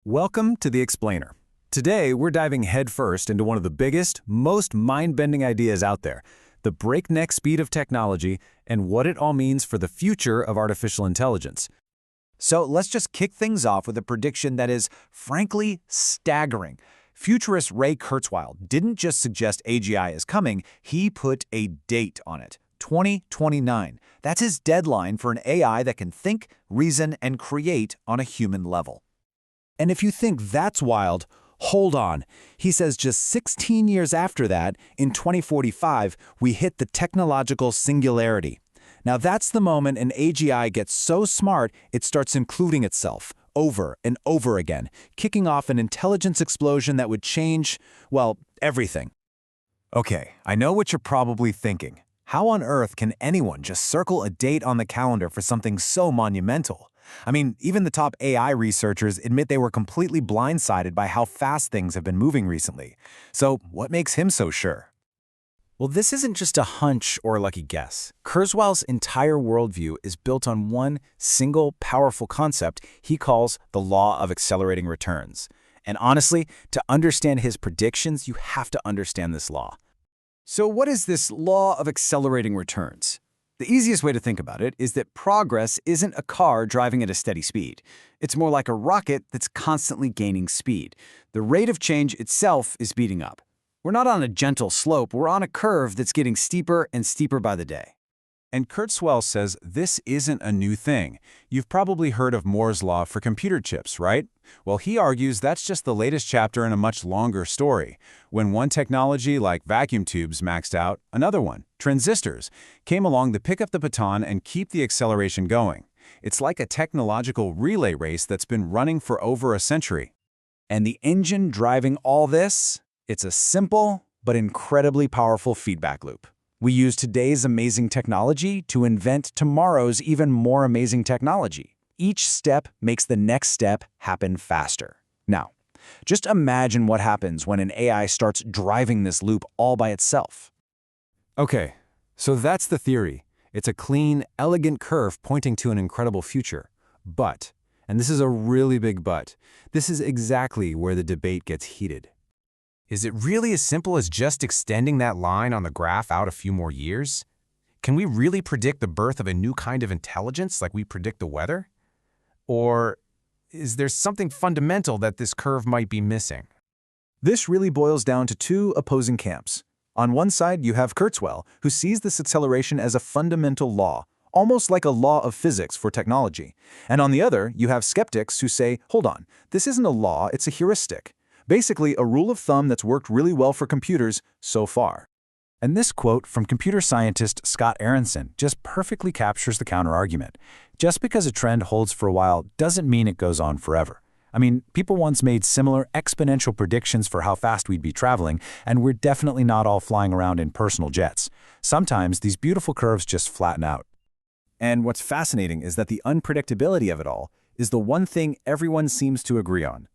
Welcome to The Explainer. Today, we're diving headfirst into one of the biggest, most mind-bending ideas out there, the breakneck speed of technology and what it all means for the future of artificial intelligence. So let's just kick things off with a prediction that is, frankly, staggering. Futurist Ray Kurzweil didn't just suggest AGI is coming, he put a date on it. 2029. That's his deadline for an AI that can think, reason, and create on a human level. And if you think that's wild, hold on. He says just 16 years after that, in 2045, we hit the technological singularity. Now that's the moment an AGI gets so smart it starts including itself over and over again, kicking off an intelligence explosion that would change, well, everything. Okay, I know what you're probably thinking. How on earth can anyone just circle a date on the calendar for something so monumental? I mean, even the top AI researchers admit they were completely blindsided by how fast things have been moving recently. So what makes him so sure? Well, this isn't just a hunch or a lucky guess. Kurzweil's entire worldview is built on one single powerful concept he calls the law of accelerating returns. And honestly, to understand his predictions, you have to understand this law. So what is this law of accelerating returns? The easiest way to think about it is that progress isn't a car driving at a steady speed. It's more like a rocket that's constantly gaining speed. The rate of change itself is speeding up. We're not on a gentle slope, we're on a curve that's getting steeper and steeper by the day. And Kurzweil says this isn't a new thing. You've probably heard of Moore's law for computer chips, right? Well, he argues that's just the latest chapter in a much longer story. When one technology like vacuum tubes maxed out, another one, transistors, came along to pick up the baton and keep the acceleration going. It's like a technological relay race that's been running for over a century. And the engine driving all this? It's a simple but incredibly powerful feedback loop. We use today's amazing technology to invent tomorrow's even more amazing technology. Each step makes the next step happen faster. Now, just imagine what happens when an AI starts driving this loop all by itself. Okay, so that's the theory. It's a clean, elegant curve pointing to an incredible future. But, and this is a really big but, this is exactly where the debate gets heated. Is it really as simple as just extending that line on the graph out a few more years? Can we really predict the birth of a new kind of intelligence like we predict the weather? Or is there something fundamental that this curve might be missing? This really boils down to two opposing camps. On one side, you have Kurzweil, who sees this acceleration as a fundamental law, almost like a law of physics for technology. And on the other, you have skeptics who say, hold on, this isn't a law, it's a heuristic. Basically, a rule of thumb that's worked really well for computers so far. And this quote from computer scientist Scott Aaronson just perfectly captures the counterargument. Just because a trend holds for a while doesn't mean it goes on forever. I mean, people once made similar exponential predictions for how fast we'd be traveling, and we're definitely not all flying around in personal jets. Sometimes these beautiful curves just flatten out. And what's fascinating is that the unpredictability of it all is the one thing everyone seems to agree on.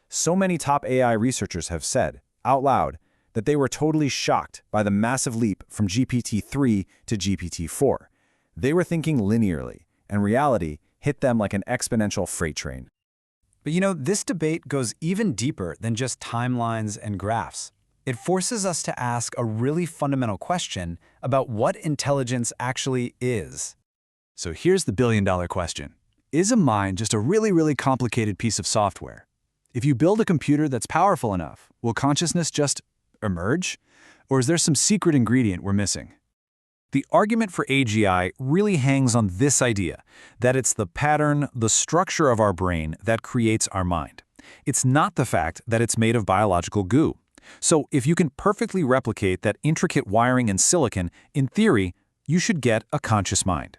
So many top AI researchers have said, out loud, that they were totally shocked by the massive leap from GPT-3 to GPT-4. They were thinking linearly, and reality hit them like an exponential freight train. But you know, this debate goes even deeper than just timelines and graphs. It forces us to ask a really fundamental question about what intelligence actually is. So here's the billion-dollar question. Is a mind just a really complicated piece of software? If you build a computer that's powerful enough, will consciousness just emerge? Or is there some secret ingredient we're missing? The argument for AGI really hangs on this idea, that it's the pattern, the structure of our brain that creates our mind. It's not the fact that it's made of biological goo. So if you can perfectly replicate that intricate wiring in silicon, in theory, you should get a conscious mind.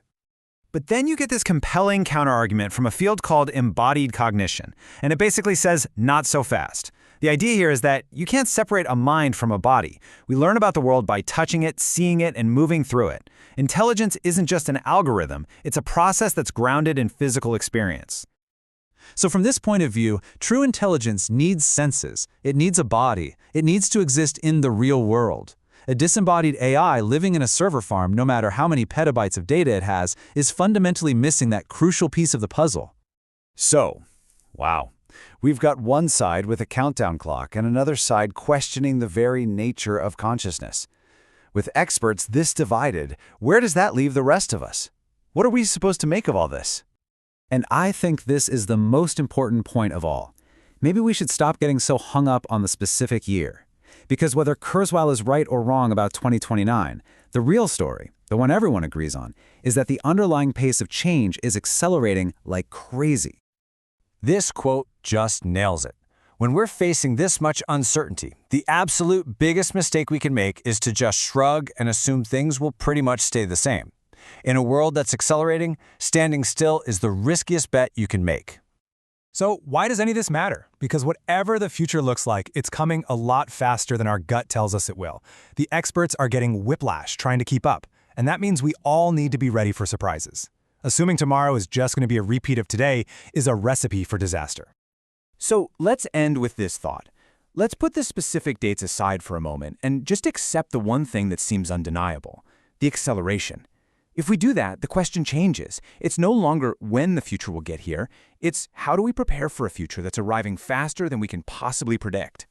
But then you get this compelling counterargument from a field called embodied cognition, and it basically says, not so fast. The idea here is that you can't separate a mind from a body. We learn about the world by touching it, seeing it, and moving through it. Intelligence isn't just an algorithm, it's a process that's grounded in physical experience. So from this point of view, true intelligence needs senses, it needs a body, it needs to exist in the real world. A disembodied AI living in a server farm, no matter how many petabytes of data it has, is fundamentally missing that crucial piece of the puzzle. So, wow. We've got one side with a countdown clock and another side questioning the very nature of consciousness. With experts this divided, where does that leave the rest of us? What are we supposed to make of all this? And I think this is the most important point of all. Maybe we should stop getting so hung up on the specific year. Because whether Kurzweil is right or wrong about 2029, the real story, the one everyone agrees on, is that the underlying pace of change is accelerating like crazy. This quote just nails it. When we're facing this much uncertainty, the absolute biggest mistake we can make is to just shrug and assume things will pretty much stay the same. In a world that's accelerating, standing still is the riskiest bet you can make. So why does any of this matter? Because whatever the future looks like, it's coming a lot faster than our gut tells us it will. The experts are getting whiplash trying to keep up, and that means we all need to be ready for surprises. Assuming tomorrow is just going to be a repeat of today is a recipe for disaster. So let's end with this thought. Let's put the specific dates aside for a moment and just accept the one thing that seems undeniable, the acceleration. If we do that, the question changes. It's no longer when the future will get here, it's how do we prepare for a future that's arriving faster than we can possibly predict.